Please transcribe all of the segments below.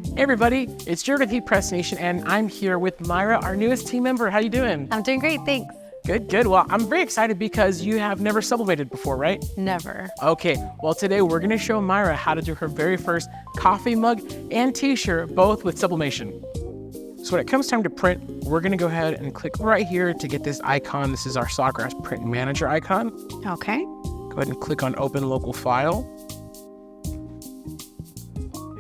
Hey everybody, it's Jared with Heat Press Nation, and I'm here with Mayra, our newest team member. How you doing? I'm doing great, thanks. Good, good. Well, I'm very excited because you have never sublimated before, right? Never. Okay, well today we're gonna show Mayra how to do her very first coffee mug and t-shirt, both with sublimation. So when it comes time to print, we're gonna go ahead and click right here to get this icon. This is our Sawgrass Print Manager icon. Okay. Go ahead and click on Open Local File.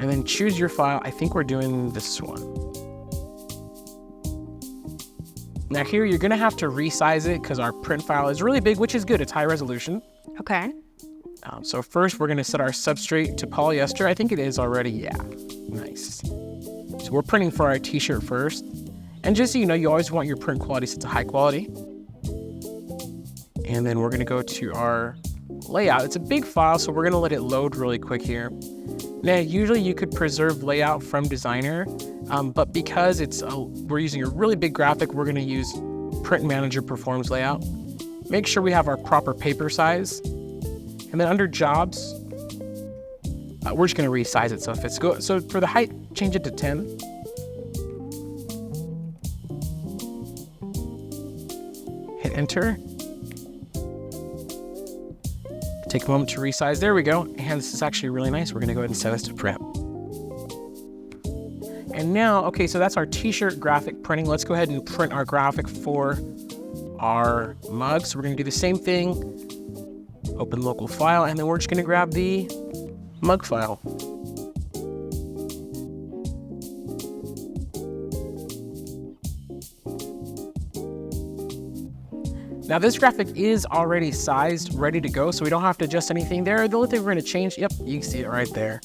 And then choose your file. I think we're doing this one. Now here, you're gonna have to resize it because our print file is really big, which is good. It's high resolution. Okay. So first, we're gonna set our substrate to polyester. I think it is already, yeah. Nice. So we're printing for our t-shirt first. And just so you know, you always want your print quality set to high quality. And then we're gonna go to our layout. It's a big file, so we're gonna let it load really quick here. Now, usually you could preserve layout from Designer, but because we're using a really big graphic, we're gonna use Print Manager Performs Layout. Make sure we have our proper paper size. And then under Jobs, we're just gonna resize it. So for the height, change it to 10. Hit Enter. Take a moment to resize. There we go. And this is actually really nice. We're gonna go ahead and set this to print. And now, okay, so that's our t-shirt graphic printing. Let's go ahead and print our graphic for our mug. So we're gonna do the same thing. Open local file, and then we're just gonna grab the mug file. Now this graphic is already sized, ready to go, so we don't have to adjust anything there. The only thing we're gonna change, yep, you can see it right there.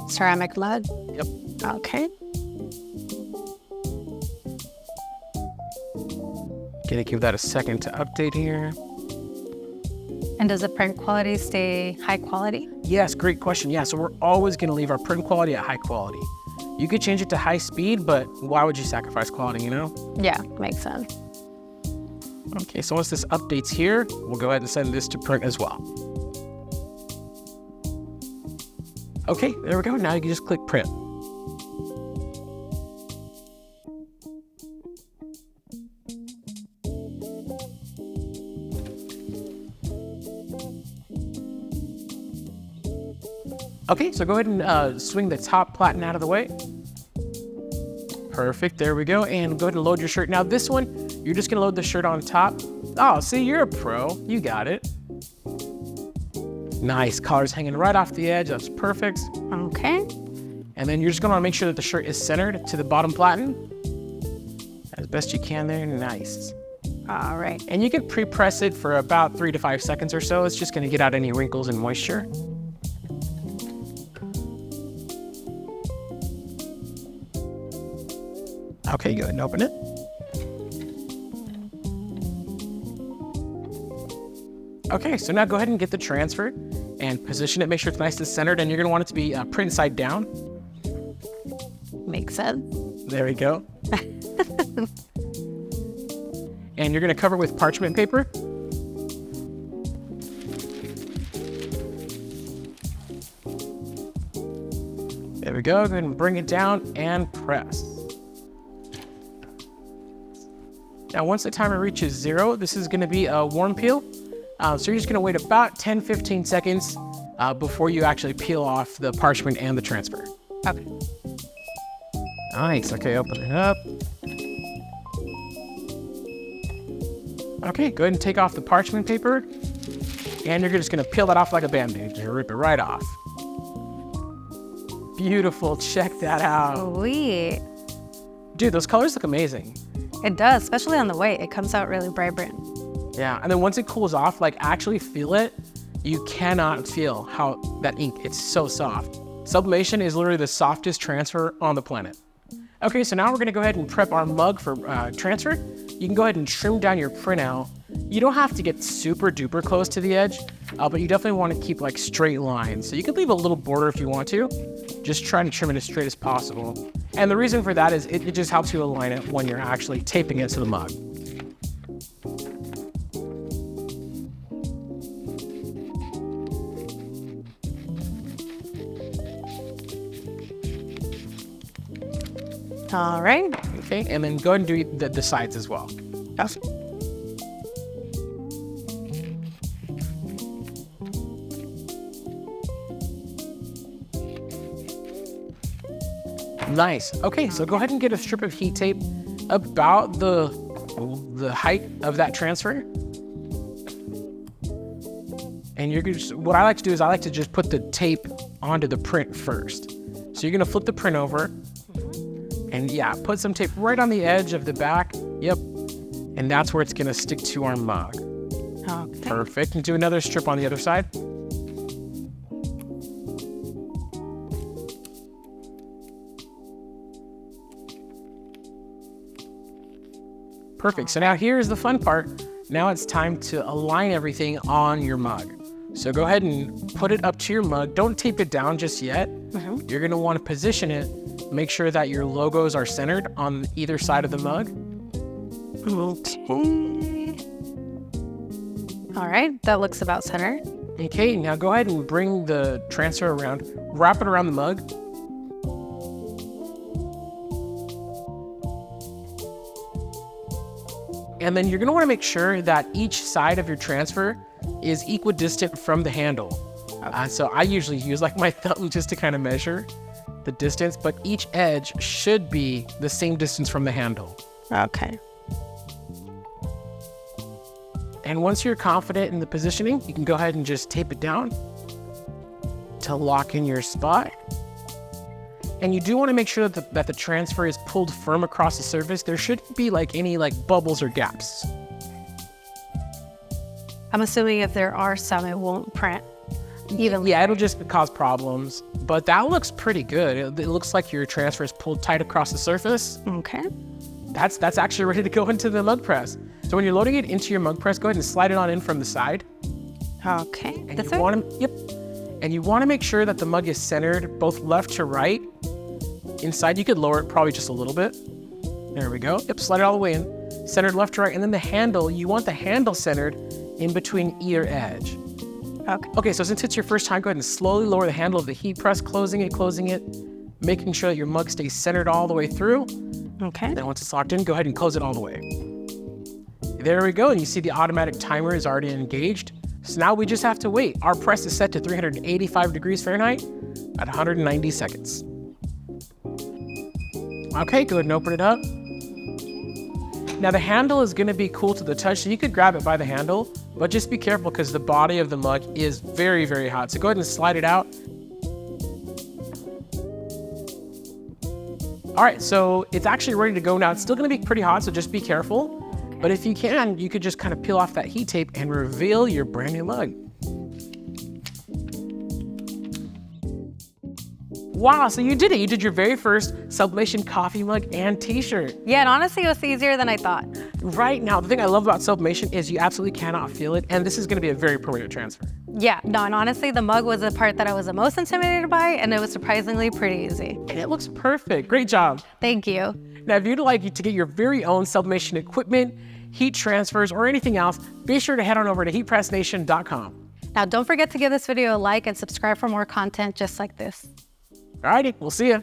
Ceramic mug? Yep. Okay. Gonna give that a second to update here. And does the print quality stay high quality? Yes, great question. Yeah, so we're always gonna leave our print quality at high quality. You could change it to high speed, but why would you sacrifice quality, you know? Yeah, makes sense. Okay, so once this updates here, we'll go ahead and send this to print as well. Okay, there we go. Now you can just click print. Okay, so go ahead and swing the top platen out of the way. Perfect, there we go. And go ahead and load your shirt. Now this one, you're just gonna load the shirt on top. Oh, see, you're a pro. You got it. Nice, collar's hanging right off the edge. That's perfect. Okay. And then you're just gonna make sure that the shirt is centered to the bottom platen. As best you can there, nice. All right. And you can pre-press it for about 3 to 5 seconds or so. It's just gonna get out any wrinkles and moisture. Okay, go ahead and open it. Okay, so now go ahead and get the transfer and position it. Make sure it's nice and centered, and you're gonna want it to be print side down. Makes sense. There we go. And you're gonna cover with parchment paper. There we go, go ahead and bring it down and press. Now, once the timer reaches 0, this is gonna be a warm peel. So you're just gonna wait about 10-15 seconds before you actually peel off the parchment and the transfer. Okay. Nice, okay, open it up. Okay, go ahead and take off the parchment paper. And you're just gonna peel that off like a Band-Aid. Just rip it right off. Beautiful, check that out. Sweet. Dude, those colors look amazing. It does, especially on the white. It comes out really vibrant. Yeah, and then once it cools off, like actually feel it, you cannot feel how that ink, it's so soft. Sublimation is literally the softest transfer on the planet. Okay, so now we're gonna go ahead and prep our mug for transfer. You can go ahead and trim down your printout. You don't have to get super duper close to the edge, but you definitely wanna keep like straight lines. So you could leave a little border if you want to. Just try to trim it as straight as possible. And the reason for that is it just helps you align it when you're actually taping it to the mug. All right. Okay, and then go ahead and do the sides as well. Yes. Nice. Okay, so go ahead and get a strip of heat tape about the height of that transfer. And you're gonna what I like to do is I like to just put the tape onto the print first. So you're gonna flip the print over and yeah, put some tape right on the edge of the back. Yep. And that's where it's gonna stick to our mug. Okay. Perfect. And do another strip on the other side. Perfect. So now here's the fun part. Now it's time to align everything on your mug. So go ahead and put it up to your mug. Don't tape it down just yet. You're going to want to position it. Make sure that your logos are centered on either side of the mug. Okay. All right, that looks about center. Okay, now go ahead and bring the transfer around. Wrap it around the mug. And then you're gonna wanna make sure that each side of your transfer is equidistant from the handle. So I usually use like my thumb just to kind of measure the distance, but each edge should be the same distance from the handle. Okay. And once you're confident in the positioning, you can go ahead and just tape it down to lock in your spot. And you do want to make sure that the transfer is pulled firm across the surface. There shouldn't be like any like bubbles or gaps. I'm assuming if there are some, it won't print evenly. Yeah, it'll just cause problems. But that looks pretty good. It looks like your transfer is pulled tight across the surface. Okay. That's actually ready to go into the mug press. So when you're loading it into your mug press, go ahead and slide it on in from the side. Okay. And you want to, and you want to make sure that the mug is centered both left to right. Inside, you could lower it probably just a little bit. There we go. Yep, slide it all the way in. Centered left to right. And then the handle, you want the handle centered in between either edge. Okay. Okay, so since it's your first time, go ahead and slowly lower the handle of the heat press, closing it, making sure that your mug stays centered all the way through. Okay. Then once it's locked in, go ahead and close it all the way. There we go, and you see the automatic timer is already engaged. So now we just have to wait. Our press is set to 385 degrees Fahrenheit at 190 seconds. Okay, go ahead and open it up. Now the handle is gonna be cool to the touch, so you could grab it by the handle, but just be careful because the body of the mug is very, very hot. So go ahead and slide it out. All right, so it's actually ready to go now. It's still gonna be pretty hot, so just be careful. But if you can, you could just kind of peel off that heat tape and reveal your brand new mug. Wow, so you did it. You did your very first Sublimation coffee mug and t-shirt. Yeah, and honestly, it was easier than I thought. Right now, the thing I love about Sublimation is you absolutely cannot feel it, and this is gonna be a very permanent transfer. Yeah, no, and honestly, the mug was the part that I was the most intimidated by, and it was surprisingly pretty easy. And it looks perfect. Great job. Thank you. Now, if you'd like to get your very own Sublimation equipment, heat transfers, or anything else, be sure to head on over to heatpressnation.com. Now, don't forget to give this video a like and subscribe for more content just like this. Alrighty, we'll see ya.